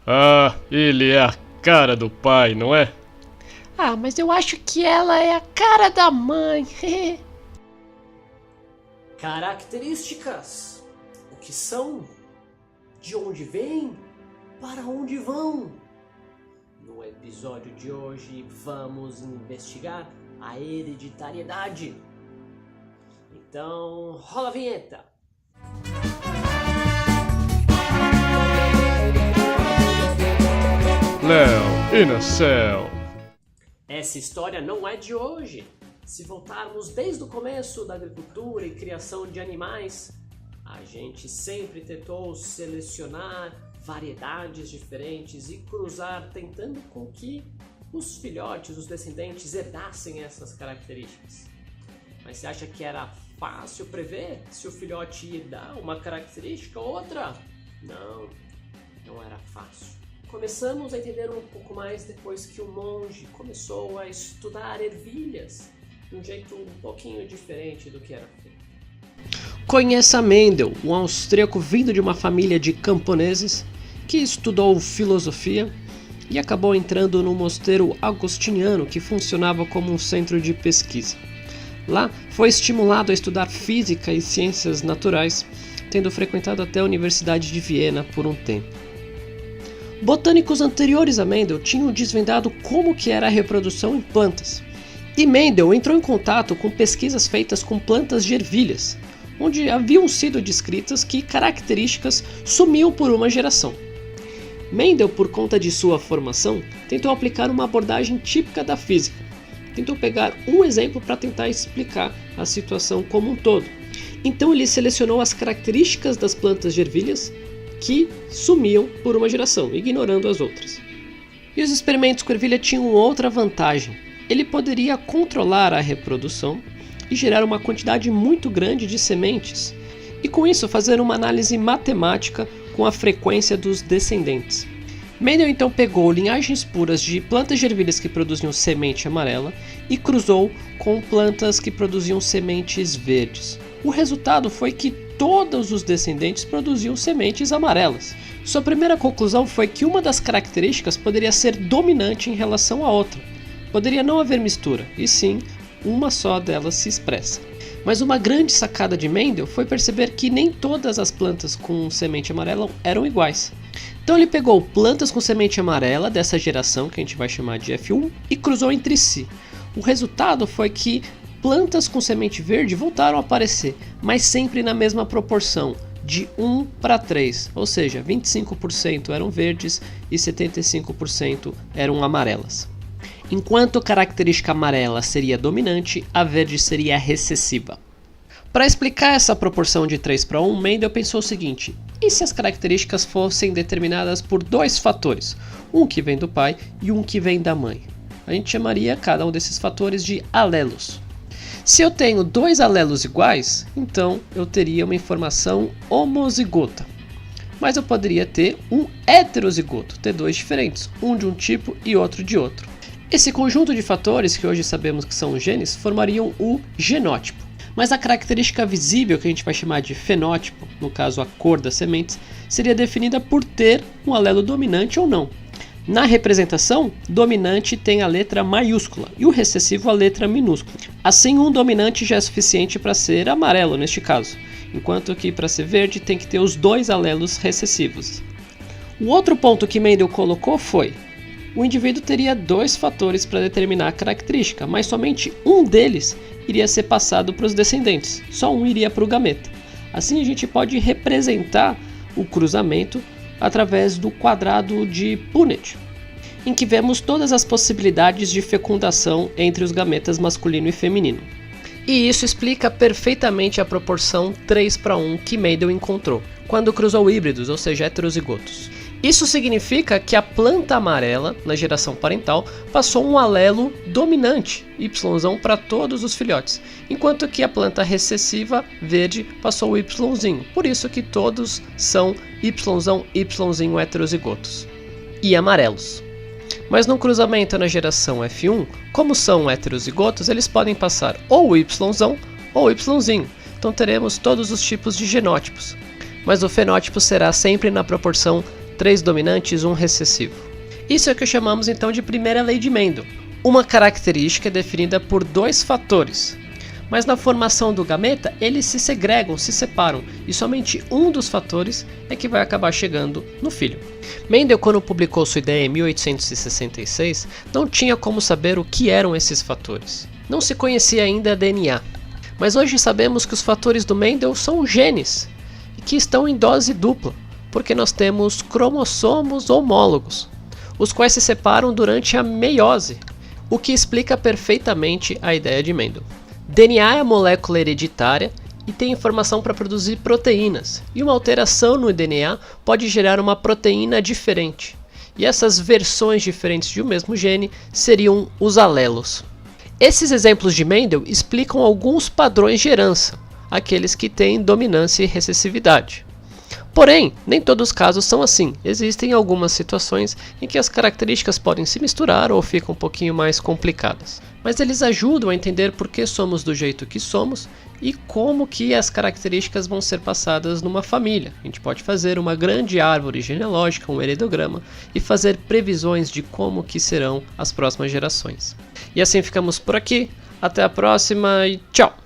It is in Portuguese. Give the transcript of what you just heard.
Ah, ele é a cara do pai, não é? Ah, mas eu acho que ela é a cara da mãe. Características. O que são? De onde vêm? Para onde vão? No episódio de hoje vamos investigar a hereditariedade. Então, rola a vinheta. Léo e Nacel. Essa história não é de hoje. Se voltarmos desde o começo da agricultura e criação de animais, a gente sempre tentou selecionar variedades diferentes e cruzar, tentando com que os filhotes, os descendentes, herdassem essas características. Mas você acha que era fácil prever se o filhote ia dar uma característica ou outra? Não era fácil. Começamos a entender um pouco mais depois que o monge começou a estudar ervilhas de um jeito um pouquinho diferente do que era feito. Conheça Mendel, um austríaco vindo de uma família de camponeses que estudou filosofia e acabou entrando no mosteiro agostiniano que funcionava como um centro de pesquisa. Lá foi estimulado a estudar física e ciências naturais, tendo frequentado até a Universidade de Viena por um tempo. Botânicos anteriores a Mendel tinham desvendado como que era a reprodução em plantas, e Mendel entrou em contato com pesquisas feitas com plantas de ervilhas, onde haviam sido descritas que características sumiam por uma geração. Mendel, por conta de sua formação, tentou aplicar uma abordagem típica da física. Tentou pegar um exemplo para tentar explicar a situação como um todo. Então ele selecionou as características das plantas de ervilhas que sumiam por uma geração, ignorando as outras. E os experimentos com ervilha tinham outra vantagem. Ele poderia controlar a reprodução e gerar uma quantidade muito grande de sementes, e com isso fazer uma análise matemática com a frequência dos descendentes. Mendel então pegou linhagens puras de plantas de ervilhas que produziam semente amarela e cruzou com plantas que produziam sementes verdes. O resultado foi que todos os descendentes produziam sementes amarelas. Sua primeira conclusão foi que uma das características poderia ser dominante em relação à outra. Poderia não haver mistura, e sim, uma só delas se expressa. Mas uma grande sacada de Mendel foi perceber que nem todas as plantas com semente amarela eram iguais. Então ele pegou plantas com semente amarela dessa geração, que a gente vai chamar de F1, e cruzou entre si. O resultado foi que plantas com semente verde voltaram a aparecer, mas sempre na mesma proporção, de 1 para 3, ou seja, 25% eram verdes e 75% eram amarelas. Enquanto a característica amarela seria dominante, a verde seria recessiva. Para explicar essa proporção de 3 para 1, Mendel pensou o seguinte: e se as características fossem determinadas por dois fatores, um que vem do pai e um que vem da mãe? A gente chamaria cada um desses fatores de alelos. Se eu tenho dois alelos iguais, então eu teria uma informação homozigota. Mas eu poderia ter um heterozigoto, ter dois diferentes, um de um tipo e outro de outro. Esse conjunto de fatores, que hoje sabemos que são os genes, formariam o genótipo. Mas a característica visível, que a gente vai chamar de fenótipo, no caso a cor das sementes, seria definida por ter um alelo dominante ou não. Na representação, dominante tem a letra maiúscula e o recessivo a letra minúscula. Assim, um dominante já é suficiente para ser amarelo neste caso, enquanto que para ser verde tem que ter os dois alelos recessivos. O outro ponto que Mendel colocou foi: o indivíduo teria dois fatores para determinar a característica, mas somente um deles iria ser passado para os descendentes, só um iria para o gameta. Assim a gente pode representar o cruzamento através do quadrado de Punnett, em que vemos todas as possibilidades de fecundação entre os gametas masculino e feminino. E isso explica perfeitamente a proporção 3 para 1 que Mendel encontrou, quando cruzou híbridos, ou seja, heterozigotos. Isso significa que a planta amarela, na geração parental, passou um alelo dominante, YZ, para todos os filhotes, enquanto que a planta recessiva, verde, passou o YZ, por isso que todos são YZ heterozigotos e amarelos. Mas no cruzamento na geração F1, como são heterozigotos, eles podem passar ou YZ ou YZ, então teremos todos os tipos de genótipos, mas o fenótipo será sempre na proporção 3 dominantes, 1 recessivo. Isso é o que chamamos então de primeira lei de Mendel. Uma característica é definida por 2 fatores, mas na formação do gameta eles se segregam, se separam, e somente um dos fatores é que vai acabar chegando no filho. Mendel, quando publicou sua ideia em 1866, não tinha como saber o que eram esses fatores. Não se conhecia ainda DNA. Mas hoje sabemos que os fatores do Mendel são genes, e que estão em dose dupla, porque nós temos cromossomos homólogos, os quais se separam durante a meiose, o que explica perfeitamente a ideia de Mendel. DNA é a molécula hereditária e tem informação para produzir proteínas, e uma alteração no DNA pode gerar uma proteína diferente, e essas versões diferentes de um mesmo gene seriam os alelos. Esses exemplos de Mendel explicam alguns padrões de herança, aqueles que têm dominância e recessividade. Porém, nem todos os casos são assim. Existem algumas situações em que as características podem se misturar ou ficam um pouquinho mais complicadas. Mas eles ajudam a entender por que somos do jeito que somos e como que as características vão ser passadas numa família. A gente pode fazer uma grande árvore genealógica, um heredograma, e fazer previsões de como que serão as próximas gerações. E assim ficamos por aqui. Até a próxima e tchau!